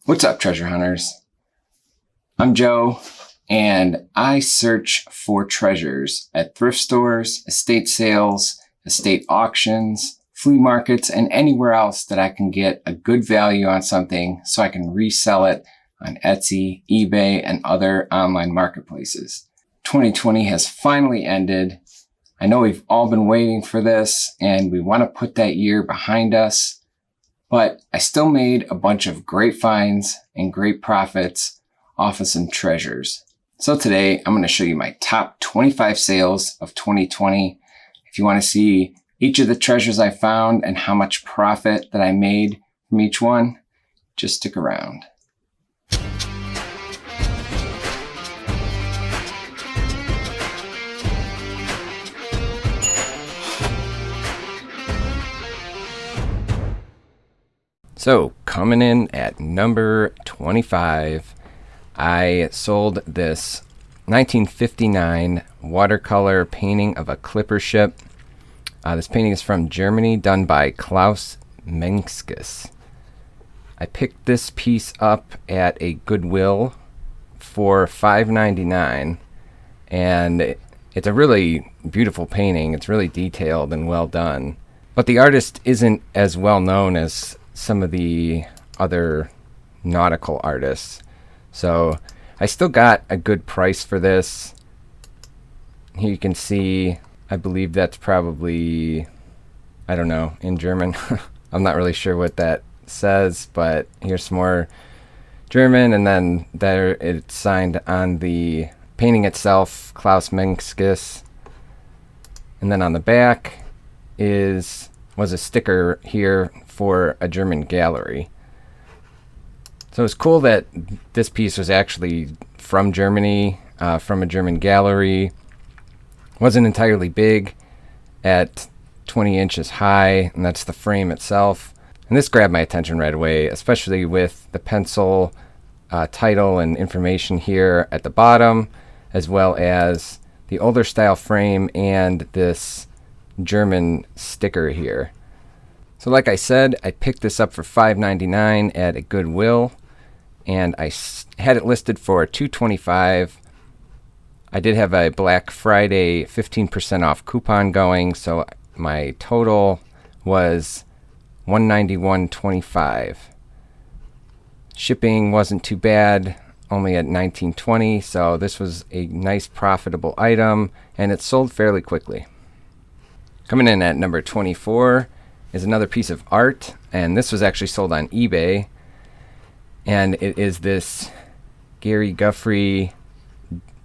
What's up, treasure hunters? I'm Joe, and I search for treasures at thrift stores, estate sales, estate auctions, flea markets, and anywhere else that I can get a good value on something so I can resell it on Etsy, eBay, and other online marketplaces. 2020 has finally ended. I know we've all been waiting for this, and we want to put that year behind us. But I still made a bunch of great finds and great profits off of some treasures. So today I'm going to show you my top 25 sales of 2020. If you want to see each of the treasures I found and how much profit that I made from each one, just stick around. So coming in at number 25, I sold this 1959 watercolor painting of a clipper ship. This painting is from Germany, done by Klaus Menskus. I picked this piece up at a Goodwill for $5.99, and it's a really beautiful painting. It's really detailed and well done. But the artist isn't as well known as some of the other nautical artists. So I still got a good price for this. Here you can see, I believe that's probably, I don't know, in German. I'm not really sure what that says, but here's some more German, and then there it's signed on the painting itself, Klaus Menskus. And then on the back was a sticker here for a German gallery. So it's cool that this piece was actually from Germany, from a German gallery. Wasn't entirely big, at 20 inches high, and that's the frame itself. And this grabbed my attention right away, especially with the pencil title and information here at the bottom, as well as the older style frame and this German sticker here. So like I said, I picked this up for $5.99 at a Goodwill, and I had it listed for $2.25. I did have a Black Friday 15% off coupon going, so my total was $191.25. Shipping wasn't too bad, only at $19.20, so this was a nice profitable item, and it sold fairly quickly. Coming in at number 24 is another piece of art, and this was actually sold on eBay, and it is this Gary Guffrey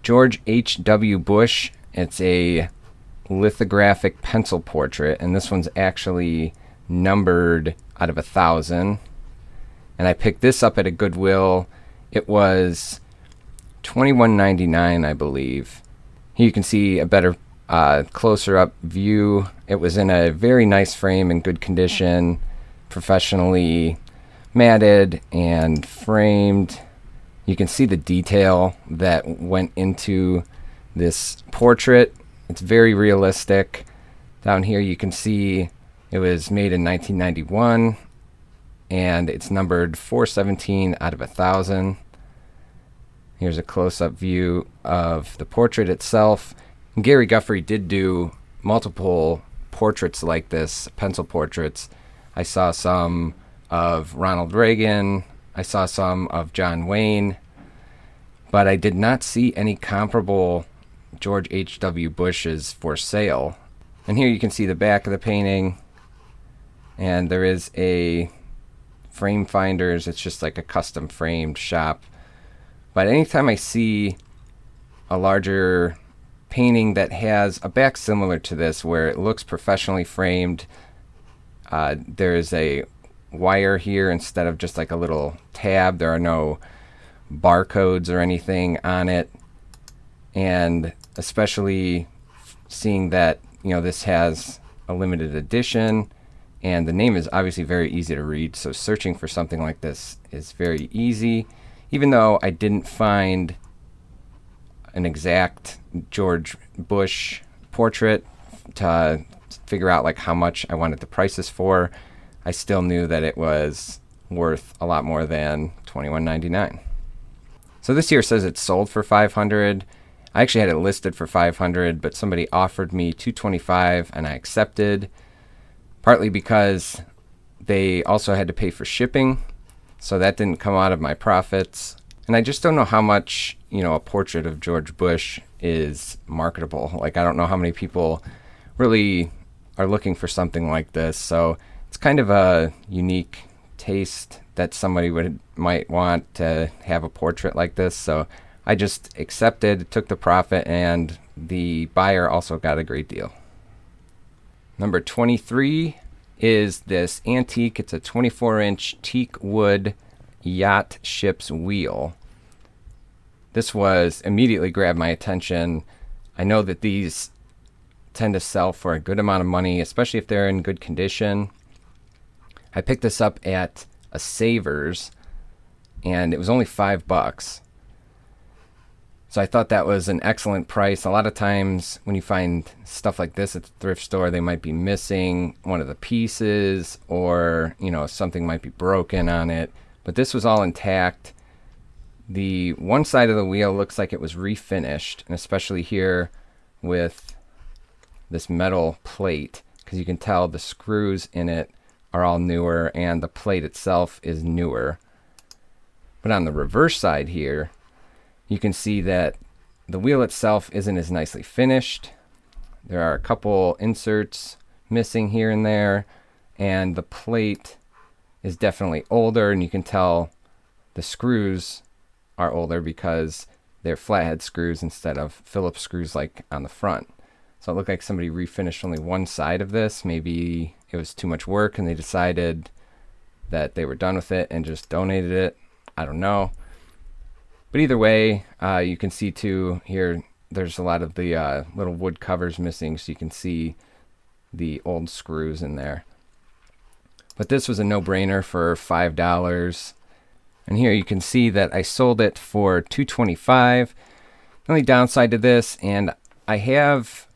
George H.W. Bush. It's a lithographic pencil portrait, and this one's actually numbered out of 1,000, and I picked this up at a Goodwill. It was $21.99, I believe. Here you can see a better closer up view. It was in a very nice frame in good condition, professionally matted and framed. You can see the detail that went into this portrait. It's very realistic. Down here you can see it was made in 1991, and it's numbered 417 out of 1,000. Here's a close-up view of the portrait itself. Gary Guffrey did do multiple portraits like this, pencil portraits. I saw some of Ronald Reagan. I saw some of John Wayne. But I did not see any comparable George H.W. Bushes for sale. And here you can see the back of the painting. And there is a frame finders. It's just like a custom framed shop. But anytime I see a larger painting that has a back similar to this, where it looks professionally framed, there's a wire here instead of just like a little tab. There are no barcodes or anything on it, and especially seeing that, you know, this has a limited edition, and the name is obviously very easy to read, so searching for something like this is very easy. Even though I didn't find an exact George Bush portrait to figure out like how much I wanted to price this for, I still knew that it was worth a lot more than $21.99. So this here says it's sold for $500. I actually had it listed for $500, but somebody offered me $225 and I accepted, partly because they also had to pay for shipping, so that didn't come out of my profits. And I just don't know how much, a portrait of George Bush is marketable. Like, I don't know how many people really are looking for something like this. So it's kind of a unique taste that somebody might want to have a portrait like this. So I just accepted, took the profit, and the buyer also got a great deal. Number 23 is this antique. It's a 24-inch teak wood yacht ship's wheel. This was immediately grabbed my attention. I know that these tend to sell for a good amount of money, especially if they're in good condition. I picked this up at a Savers, and it was only $5. So I thought that was an excellent price. A lot of times when you find stuff like this at the thrift store, they might be missing one of the pieces, or something might be broken on it. But this was all intact. The one side of the wheel looks like it was refinished, and especially here with this metal plate, because you can tell the screws in it are all newer and the plate itself is newer. But on the reverse side here, you can see that the wheel itself isn't as nicely finished. There are a couple inserts missing here and there, and the plate is definitely older, and you can tell the screws are older because they're flathead screws instead of Phillips screws like on the front. So it looked like somebody refinished only one side of this. Maybe it was too much work and they decided that they were done with it and just donated it. I don't know. But either way, you can see too here, there's a lot of the little wood covers missing, so you can see the old screws in there. But this was a no-brainer for $5. And here you can see that I sold it for $225. The only downside to this, and I have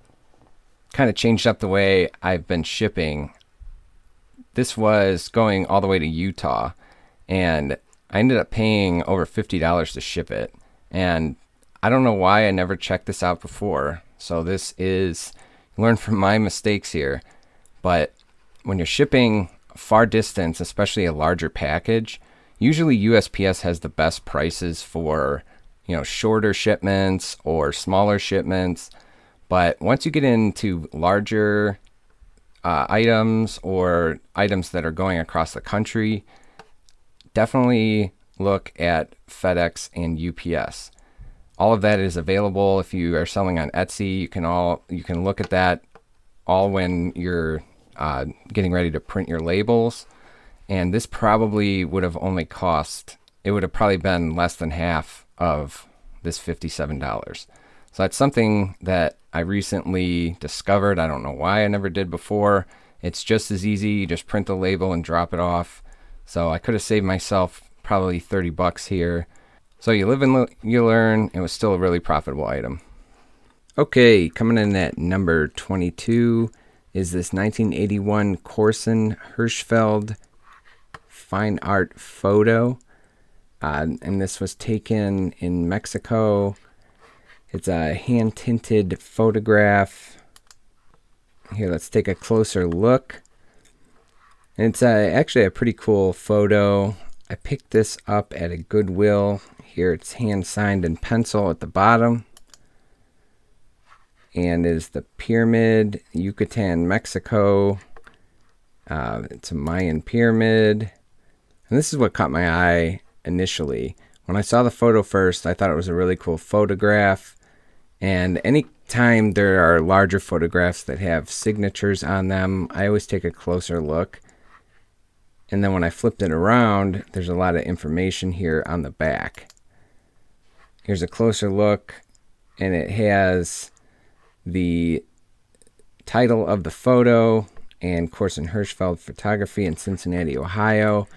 kind of changed up the way I've been shipping. This was going all the way to Utah, and I ended up paying over $50 to ship it. And I don't know why I never checked this out before. So this is, learn from my mistakes here. But when you're shipping far distance, especially a larger package, usually USPS has the best prices for, shorter shipments or smaller shipments. But once you get into larger items or items that are going across the country, definitely look at FedEx and UPS. All of that is available if you are selling on Etsy. You can look at that all when you're getting ready to print your labels. And this probably would have only cost, it would have probably been less than half of this $57. So that's something that I recently discovered. I don't know why I never did before. It's just as easy. You just print the label and drop it off. So I could have saved myself probably $30 here. So you live and you learn. It was still a really profitable item. Okay, coming in at number 22 is this 1981 Corson Hirschfeld fine art photo. And this was taken in Mexico. It's a hand-tinted photograph. Here, let's take a closer look. And it's actually a pretty cool photo. I picked this up at a Goodwill. Here it's hand-signed in pencil at the bottom. And is the pyramid, Yucatan, Mexico. It's a Mayan pyramid. And this is what caught my eye initially. When I saw the photo first, I thought it was a really cool photograph. And anytime there are larger photographs that have signatures on them, I always take a closer look. And then when I flipped it around, there's a lot of information here on the back. Here's a closer look, and it has the title of the photo and Corson Hirschfeld Photography in Cincinnati, Ohio.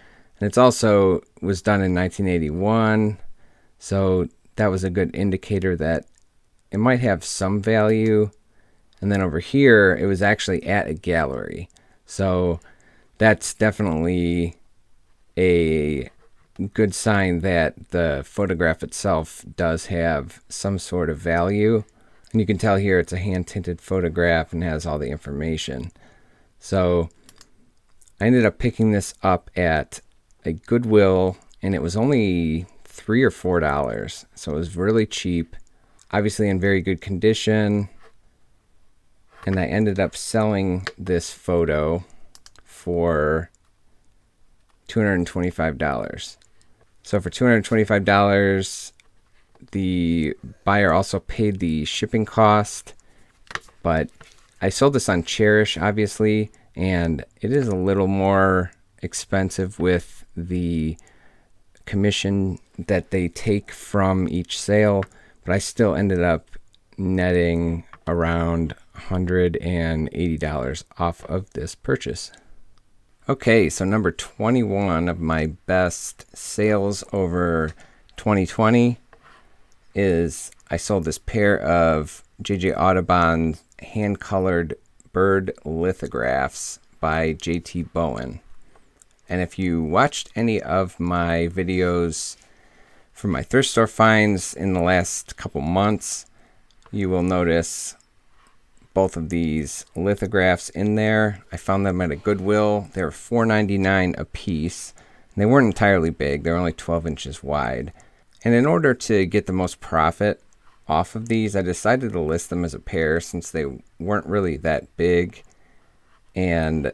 And it's also was done in 1981. So that was a good indicator that it might have some value. And then over here, it was actually at a gallery. So that's definitely a good sign that the photograph itself does have some sort of value. And you can tell here it's a hand-tinted photograph and has all the information. So I ended up picking this up at a Goodwill, and it was only $3 or $4. So it was really cheap, obviously in very good condition. And I ended up selling this photo for $225. So for $225, the buyer also paid the shipping cost, but I sold this on Cherish, obviously, and it is a little more expensive with the commission that they take from each sale, but I still ended up netting around $180 off of this purchase. Okay, so number 21 of my best sales over 2020 is I sold this pair of J.J. Audubon hand-colored bird lithographs by J.T. Bowen. And if you watched any of my videos from my thrift store finds in the last couple months, you will notice both of these lithographs in there. I found them at a Goodwill. They were $4.99 a piece. And they weren't entirely big. They were only 12 inches wide. And in order to get the most profit off of these, I decided to list them as a pair since they weren't really that big. And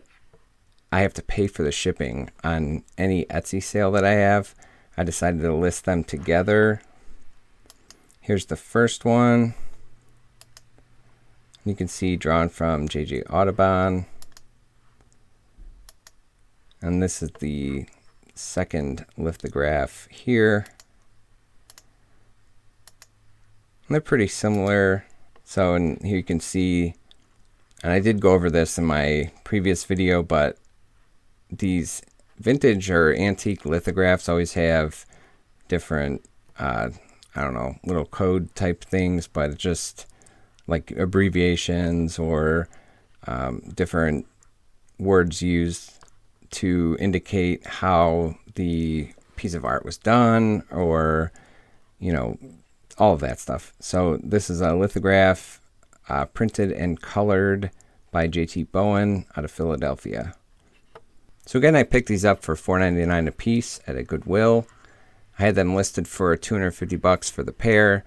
I have to pay for the shipping on any Etsy sale that I have. I decided to list them together. Here's the first one. You can see drawn from J.J. Audubon. And this is the second lithograph here. And they're pretty similar. So here you can see, and I did go over this in my previous video, but these vintage or antique lithographs always have different, I don't know, little code type things, but it just like abbreviations or different words used to indicate how the piece of art was done, or, you know, all of that stuff. So this is a lithograph printed and colored by J.T. Bowen out of Philadelphia. So again, I picked these up for $4.99 a piece at a Goodwill. I had them listed for $250 for the pair.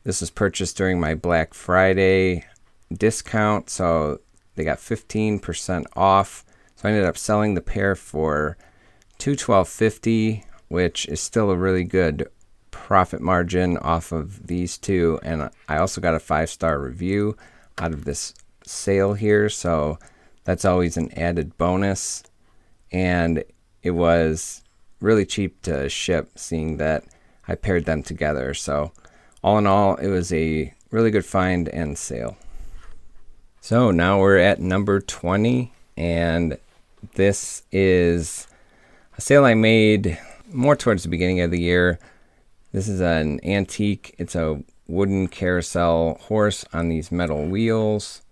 This was purchased during my Black Friday discount, so they got 15% off. So I ended up selling the pair for $212.50, which is still a really good profit margin off of these two. And I also got a 5-star review out of this sale here, so that's always an added bonus. And it was really cheap to ship, seeing that I paired them together. So all in all, it was a really good find and sale. So now we're at number 20, and this is a sale I made more towards the beginning of the year. This is an antique. It's a wooden carousel horse on these metal wheels.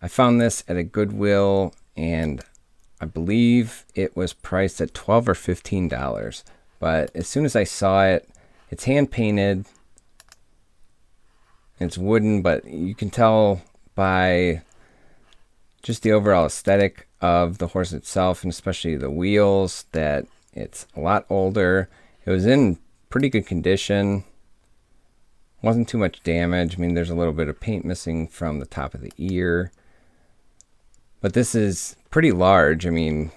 I found this at a Goodwill, and I believe it was priced at $12 or $15. But as soon as I saw it, it's hand painted. It's wooden, but you can tell by just the overall aesthetic of the horse itself, and especially the wheels, that it's a lot older. It was in pretty good condition. Wasn't too much damage. I mean, there's a little bit of paint missing from the top of the ear. But this is pretty large. I mean,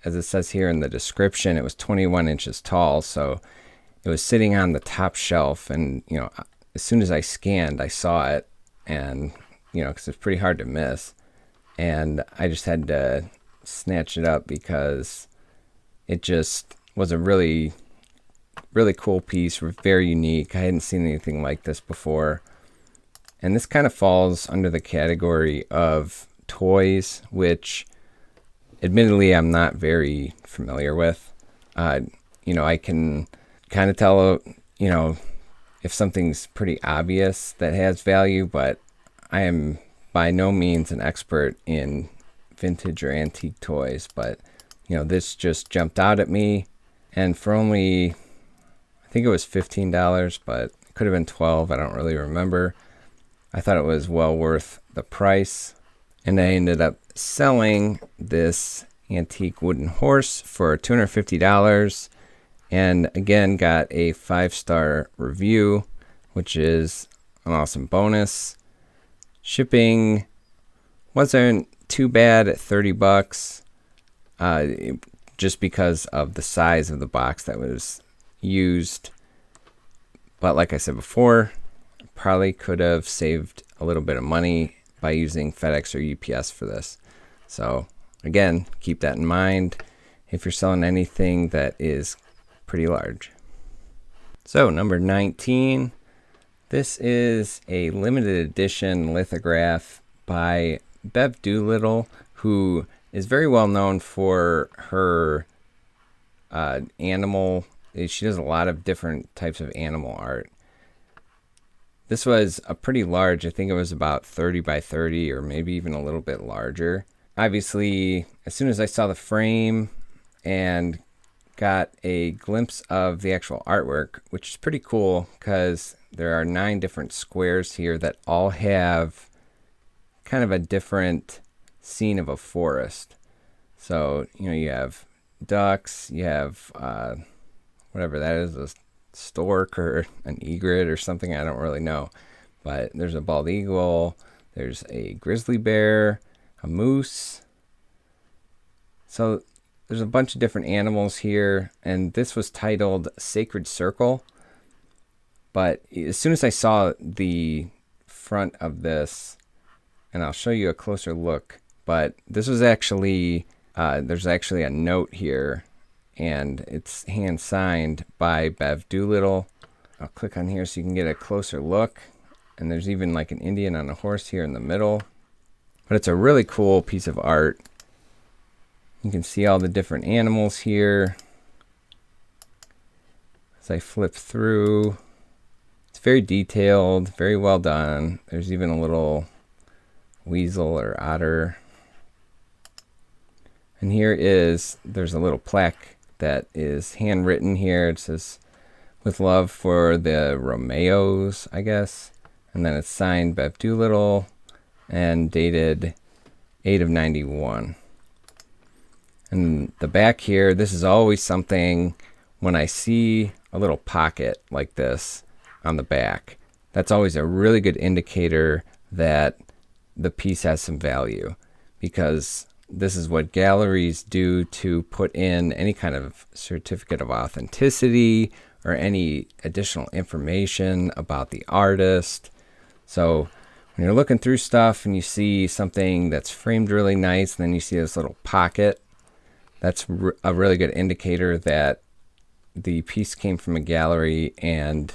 as it says here in the description, it was 21 inches tall. So it was sitting on the top shelf. And, you know, as soon as I scanned, I saw it. And, you know, because it's pretty hard to miss. And I just had to snatch it up because it just was a really, really cool piece. Very unique. I hadn't seen anything like this before. And this kind of falls under the category of toys, which admittedly I'm not very familiar with. You know, I can kind of tell, you know, if something's pretty obvious that has value, but I am by no means an expert in vintage or antique toys. But, this just jumped out at me, and for only, I think it was $15, but it could have been $12. I don't really remember. I thought it was well worth the price, and I ended up selling this antique wooden horse for $250, and again got a 5-star review, which is an awesome bonus. Shipping wasn't too bad at $30, just because of the size of the box that was used. But like I said before, probably could have saved a little bit of money by using FedEx or UPS for this. So again, keep that in mind if you're selling anything that is pretty large. So number 19, this is a limited edition lithograph by Bev Doolittle, who is very well known for her animal. She does a lot of different types of animal art. This was a pretty large, I think it was about 30 by 30 or maybe even a little bit larger. Obviously, as soon as I saw the frame and got a glimpse of the actual artwork, which is pretty cool because there are 9 different squares here that all have kind of a different scene of a forest. So, you have ducks, you have whatever that is, a stork or an egret or something, I don't really know. But there's a bald eagle, there's a grizzly bear, a moose. So there's a bunch of different animals here, and this was titled Sacred Circle. But as soon as I saw the front of this, and I'll show you a closer look, but this was actually, there's actually a note here, and it's hand signed by Bev Doolittle. I'll click on here so you can get a closer look, and there's even like an Indian on a horse here in the middle. But it's a really cool piece of art. You can see all the different animals here as I flip through. It's very detailed, very well done. There's even a little weasel or otter. And there's a little plaque that is handwritten here. It says, "With love for the Romeos," I guess. And then it's signed Bev Doolittle and dated 8 of 91. And the back here, this is always something when I see a little pocket like this on the back. That's always a really good indicator that the piece has some value, because this is what galleries do to put in any kind of certificate of authenticity or any additional information about the artist. So when you're looking through stuff and you see something that's framed really nice, and then you see this little pocket, that's a really good indicator that the piece came from a gallery and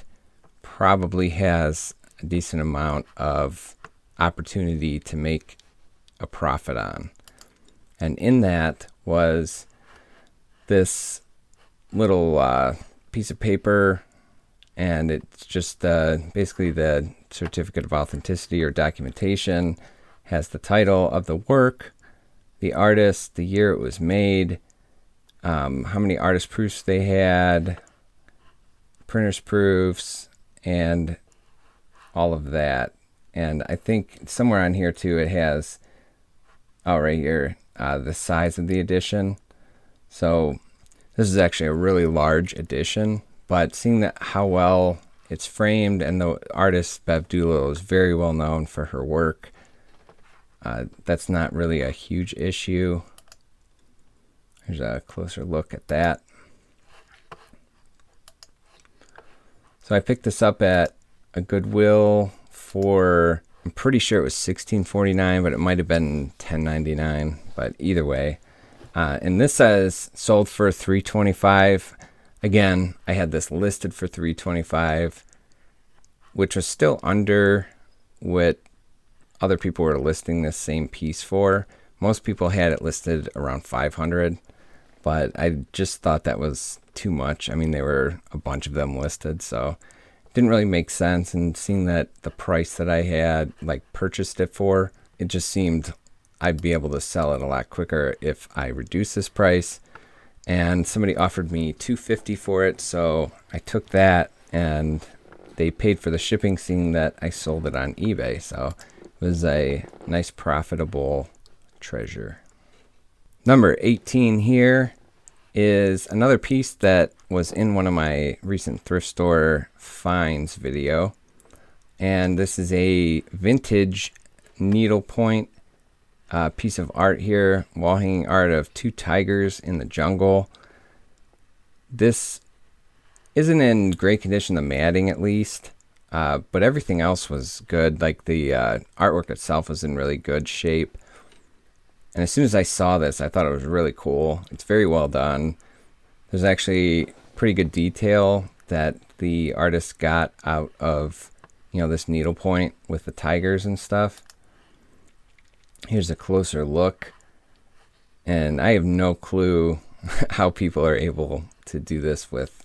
probably has a decent amount of opportunity to make a profit on. And in that was this little piece of paper, and it's just basically the certificate of authenticity or documentation. Has the title of the work, the artist, the year it was made, how many artist proofs they had, printer's proofs, and all of that. And I think somewhere on here too it has, right here, the size of the edition. So this is actually a really large edition, but seeing that how well it's framed, and the artist Bev Doolittle is very well known for her work, that's not really a huge issue. Here's a closer look at that. So I picked this up at a Goodwill for, I'm pretty sure it was $16.49, but it might have been $10.99. But either way, and this says sold for $325. Again, I had this listed for $325, which was still under what other people were listing this same piece for. Most people had it listed around $500, but I just thought that was too much. I mean, there were a bunch of them listed, so it didn't really make sense. And seeing that the price that I had purchased it for, it just seemed I'd be able to sell it a lot quicker if I reduce this price. and somebody offered me $250 for it, so I took that, and they paid for the shipping, seeing that I sold it on eBay. So it was a nice profitable treasure. Number 18 here is another piece that was in one of my recent thrift store finds video, and this is a vintage needlepoint piece of art here, wall hanging art of two tigers in the jungle. This isn't in great condition, the matting at least, but everything else was good. Like the artwork itself was in really good shape. And as soon as I saw this, I thought it was really cool. It's very well done. There's actually pretty good detail that the artist got out of, this needlepoint with the tigers and stuff. Here's a closer look. And I have no clue how people are able to do this with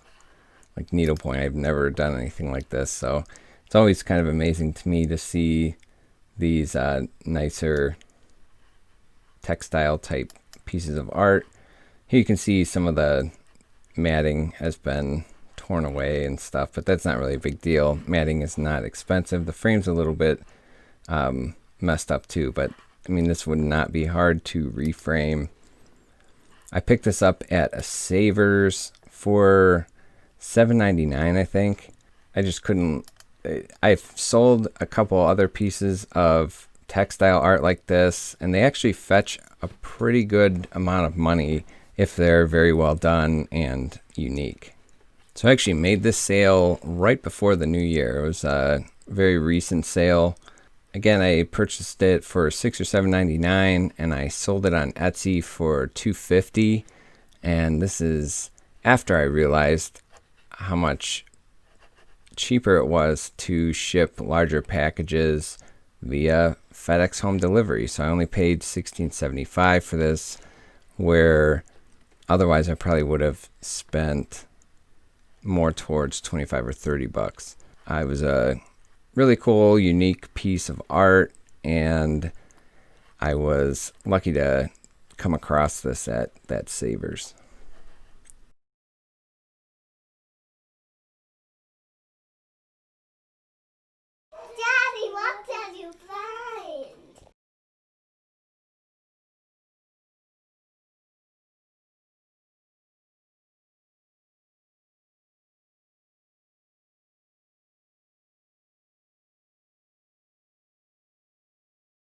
like needlepoint. I've never done anything like this, so it's always kind of amazing to me to see these nicer textile type pieces of art. Here you can see some of the matting has been torn away and stuff, but that's not really a big deal. Matting is not expensive. The frame's a little bit messed up too, but I mean, this would not be hard to reframe. I picked this up at a Savers for $7.99, I think. I just couldn't. I've sold a couple other pieces of textile art like this, and they actually fetch a pretty good amount of money if they're very well done and unique. So I actually made this sale right before the new year. It was a very recent sale. Again, I purchased it for $6 or $7.99, and I sold it on Etsy for $250. And this is after I realized how much cheaper it was to ship larger packages via FedEx home delivery. So I only paid $16.75 for this, where otherwise I probably would have spent more towards $25 or $30. It was a really cool, unique piece of art, and I was lucky to come across this at that Savers.